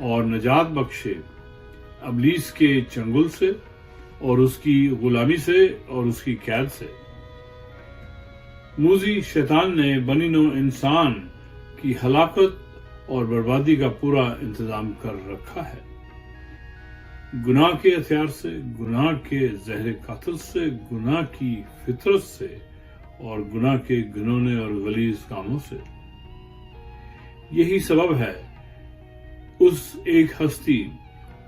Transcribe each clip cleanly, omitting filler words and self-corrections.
اور نجات بخشے ابلیس کے چنگل سے اور اس کی غلامی سے اور اس کی قید سے۔ موذی شیطان نے بنی نوع انسان کی ہلاکت اور بربادی کا پورا انتظام کر رکھا ہے۔ گناہ کے ہتھیار سے، گناہ کے زہر قاتل سے، گناہ کی فطرت سے اور گناہ کے گھنونے اور غلیظ کاموں سے۔ یہی سبب ہے اس ایک ہستی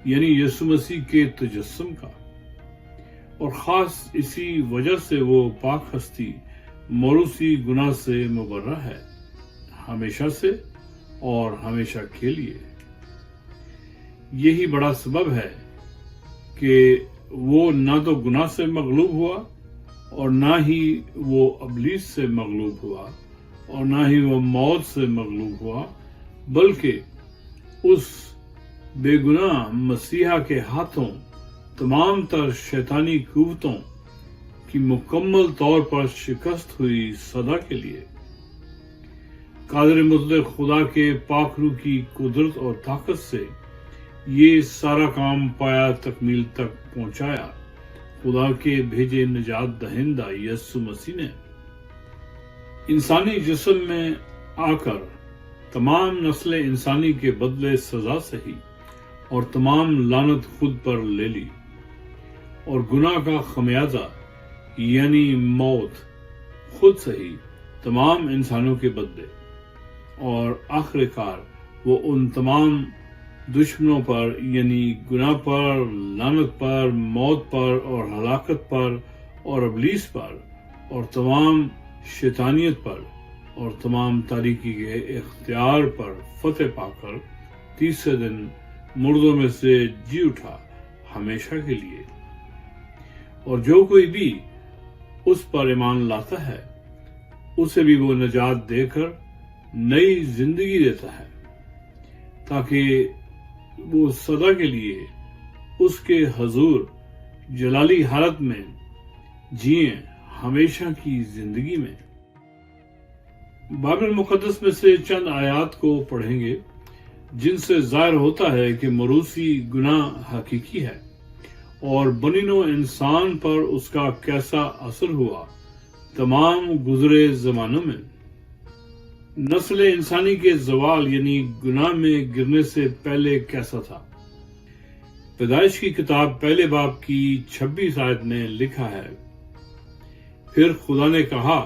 یعنی یسوع مسیح کے تجسم کا، اور خاص اسی وجہ سے وہ پاک ہستی موروثی گناہ سے مبرہ ہے، ہمیشہ سے اور ہمیشہ کے لیے۔ یہی بڑا سبب ہے کہ وہ نہ تو گناہ سے مغلوب ہوا اور نہ ہی وہ ابلیس سے مغلوب ہوا اور نہ ہی وہ موت سے مغلوب ہوا، بلکہ اس بے گناہ مسیحا کے ہاتھوں تمام تر شیطانی قوتوں کی مکمل طور پر شکست ہوئی سدا کے لیے۔ قادر مطلق خدا کے پاک روح کی قدرت اور طاقت سے یہ سارا کام پایا تکمیل تک پہنچایا خدا کے بھیجے نجات دہندہ یسوع مسیح نے۔ انسانی جسم میں آ کر تمام نسل انسانی کے بدلے سزا سہی اور تمام لعنت خود پر لے لی، اور گناہ کا خمیازہ یعنی موت خود سہی تمام انسانوں کے بدلے، اور آخر کار وہ ان تمام دشمنوں پر یعنی گناہ پر، لعنت پر، موت پر اور ہلاکت پر اور ابلیس پر اور تمام شیطانیت پر اور تمام تاریکی کے اختیار پر فتح پا کر تیسرے دن مردوں میں سے جی اٹھا ہمیشہ کے لیے۔ اور جو کوئی بھی اس پر ایمان لاتا ہے اسے بھی وہ نجات دے کر نئی زندگی دیتا ہے، تاکہ وہ سدا کے لیے اس کے حضور جلالی حالت میں جئیں ہمیشہ کی زندگی میں۔ بائبل مقدس میں سے چند آیات کو پڑھیں گے جن سے ظاہر ہوتا ہے کہ موروثی گناہ حقیقی ہے اور بنی نوع انسان پر اس کا کیسا اثر ہوا تمام گزرے زمانوں میں۔ نسل انسانی کے زوال یعنی گناہ میں گرنے سے پہلے کیسا تھا؟ پیدائش کی کتاب پہلے باب کی 26 آیت میں لکھا ہے، پھر خدا نے کہا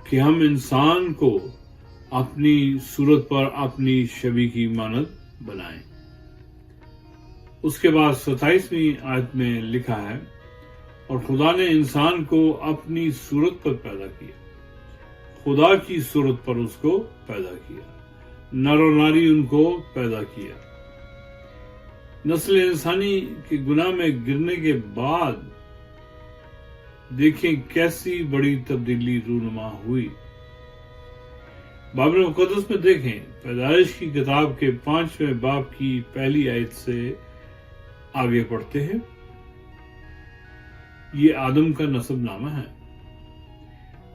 کہ ہم انسان کو اپنی صورت پر اپنی شبیہ کی مانند بنائیں۔ اس کے بعد 27ویں آیت میں لکھا ہے، اور خدا نے انسان کو اپنی صورت پر پیدا کیا، خدا کی صورت پر اس کو پیدا کیا، نر و ناری ان کو پیدا کیا۔ نسل انسانی کے گناہ میں گرنے کے بعد دیکھیں کیسی بڑی تبدیلی رونما ہوئی۔ بائبل مقدس میں دیکھیں، پیدائش کی کتاب کے 5ویں باب کی پہلی آیت سے آگے پڑھتے ہیں، یہ آدم کا نسب نامہ ہے۔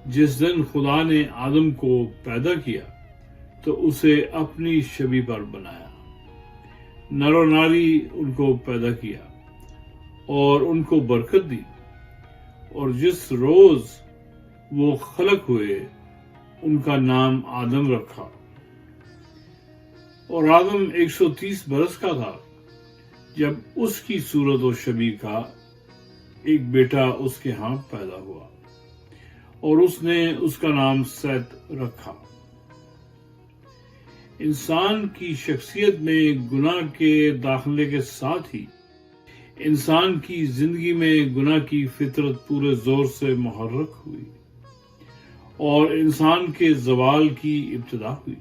جس دن خدا نے آدم کو پیدا کیا تو اسے اپنی شبیہ پر بنایا، نر و ناری ان کو پیدا کیا اور ان کو برکت دی، اور جس روز وہ خلق ہوئے ان کا نام آدم رکھا۔ اور آدم 130 برس کا تھا جب اس کی صورت و شبیہ کا ایک بیٹا اس کے ہاں پیدا ہوا، اور اس نے اس کا نام سیت رکھا۔ انسان کی شخصیت میں گناہ کے داخلے کے ساتھ ہی انسان کی زندگی میں گناہ کی فطرت پورے زور سے محرک ہوئی اور انسان کے زوال کی ابتدا ہوئی،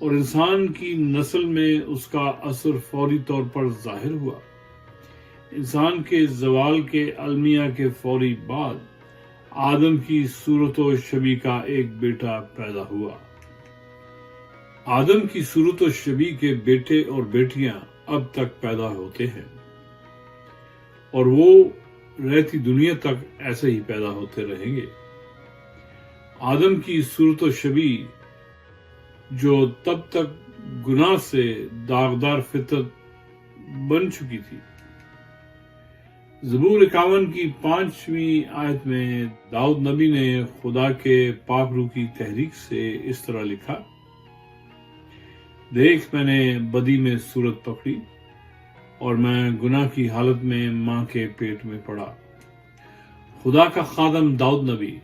اور انسان کی نسل میں اس کا اثر فوری طور پر ظاہر ہوا۔ انسان کے زوال کے المیہ کے فوری بعد آدم کی صورت و شبیہ کا ایک بیٹا پیدا ہوا۔ آدم کی صورت و شبیہ کے بیٹے اور بیٹیاں اب تک پیدا ہوتے ہیں، اور وہ رہتی دنیا تک ایسے ہی پیدا ہوتے رہیں گے۔ آدم کی صورت و شبیہ جو تب تک گناہ سے داغدار فطرت بن چکی تھی۔ زبور 51 کی 5ویں آیت میں داؤد نبی نے خدا کے پاک روح کی تحریک سے اس طرح لکھا: دیکھ، میں نے بدی میں صورت پکڑی اور میں گناہ کی حالت میں ماں کے پیٹ میں پڑا۔ خدا کا خادم داؤد نبی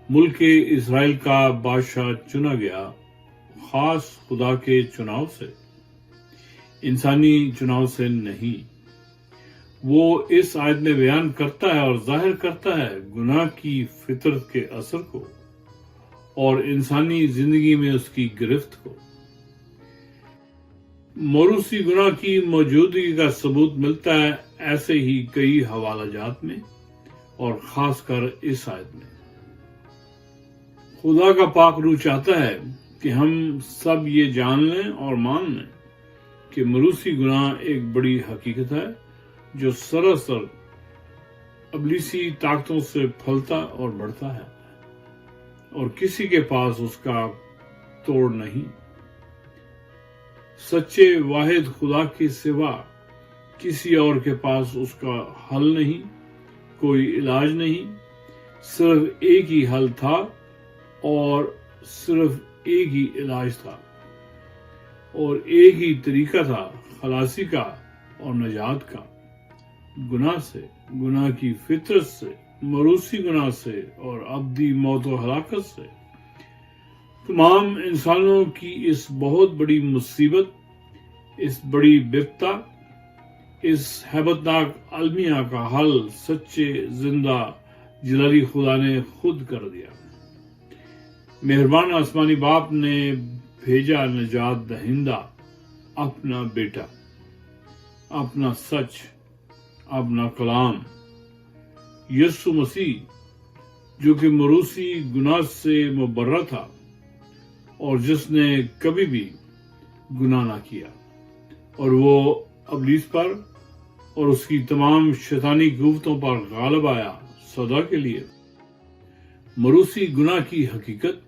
ملک اسرائیل کا بادشاہ چنا گیا، خاص خدا کے چناؤ سے، انسانی چناؤ سے نہیں۔ وہ اس آیت میں بیان کرتا ہے اور ظاہر کرتا ہے گناہ کی فطرت کے اثر کو اور انسانی زندگی میں اس کی گرفت کو۔ موروثی گناہ کی موجودگی کا ثبوت ملتا ہے ایسے ہی کئی حوالہ جات میں اور خاص کر اس آیت میں۔ خدا کا پاک روح چاہتا ہے کہ ہم سب یہ جان لیں اور مان لیں کہ موروثی گناہ ایک بڑی حقیقت ہے جو سراسر ابلیسی طاقتوں سے پھلتا اور بڑھتا ہے اور کسی کے پاس اس کا توڑ نہیں۔ سچے واحد خدا کے سوا کسی اور کے پاس اس کا حل نہیں، کوئی علاج نہیں۔ صرف ایک ہی حل تھا اور صرف ایک ہی علاج تھا اور ایک ہی طریقہ تھا خلاصی کا اور نجات کا، گناہ سے، گناہ کی فطرت سے، موروثی گناہ سے اور ابدی موت و ہلاکت سے۔ تمام انسانوں کی اس بہت بڑی مصیبت، اس بڑی بپتا، اس ہیبتناک المیہ کا حل سچے زندہ جلالی خدا نے خود کر دیا۔ مہربان آسمانی باپ نے بھیجا نجات دہندہ، اپنا بیٹا، اپنا سچ، اپنا کلام، یسوع مسیح، جو کہ موروثی گناہ سے مبرہ تھا اور جس نے کبھی بھی گناہ نہ کیا، اور وہ ابلیس پر اور اس کی تمام شیطانی قوتوں پر غالب آیا سدا کے لیے۔ موروثی گناہ کی حقیقت،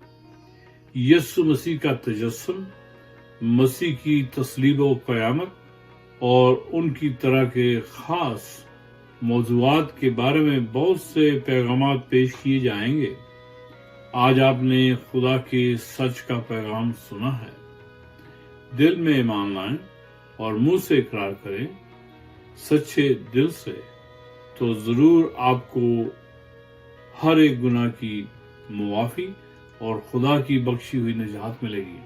یسوع مسیح کا تجسم، مسیح کی تصلیب و قیامت اور ان کی طرح کے خاص موضوعات کے بارے میں بہت سے پیغامات پیش کیے جائیں گے۔ آج آپ نے خدا کے سچ کا پیغام سنا ہے۔ دل میں ایمان لائیں اور منہ سے اقرار کریں سچے دل سے، تو ضرور آپ کو ہر ایک گناہ کی معافی اور خدا کی بخشی ہوئی نجات ملے گی۔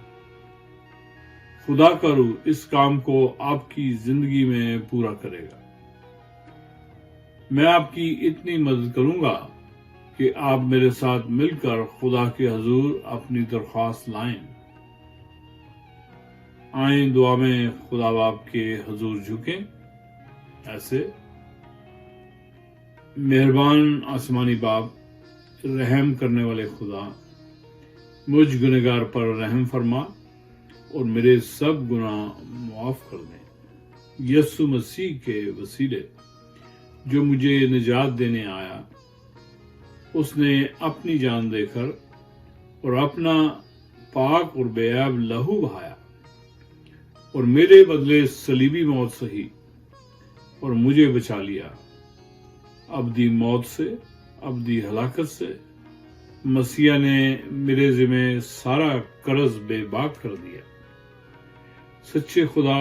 خدا کا روح اس کام کو آپ کی زندگی میں پورا کرے گا۔ میں آپ کی اتنی مدد کروں گا کہ آپ میرے ساتھ مل کر خدا کے حضور اپنی درخواست لائیں۔ آئیں دعا میں خدا باپ کے حضور جھکیں ایسے: مہربان آسمانی باپ، رحم کرنے والے خدا، مجھ گنہگار پر رحم فرما اور میرے سب گناہ معاف کر دیں۔ یسوع مسیح کے وسیلے جو مجھے نجات دینے آیا، اس نے اپنی جان دے کر اور اپنا پاک اور بے عیب لہو بہایا اور میرے بدلے صلیبی موت سہی اور مجھے بچا لیا ابدی موت سے، ابدی ہلاکت سے۔ مسیح نے میرے ذمہ سارا قرض بے باک کر دیا۔ سچے خدا،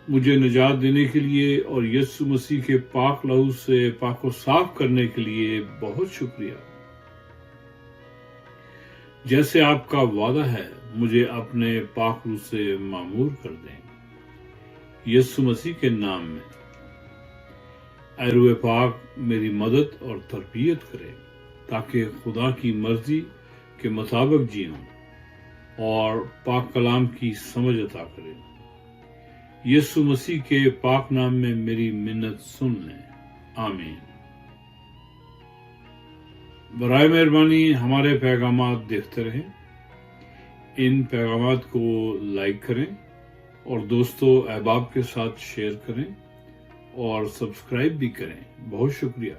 مجھے نجات دینے کے لیے اور یسوع مسیح کے پاک لہو سے پاک و صاف کرنے کے لیے بہت شکریہ۔ جیسے آپ کا وعدہ ہے، مجھے اپنے پاک روح سے معمور کر دیں۔ یسوع مسیح کے نام میں اے روح پاک میری مدد اور تربیت کرے تاکہ خدا کی مرضی کے مطابق جیوں اور پاک کلام کی سمجھ عطا کرے۔ یسوع مسیح کے پاک نام میں میری منت سن لیں، آمین۔ برائے مہربانی ہمارے پیغامات دیکھتے رہیں، ان پیغامات کو لائک کریں اور دوستوں احباب کے ساتھ شیئر کریں اور سبسکرائب بھی کریں۔ بہت شکریہ۔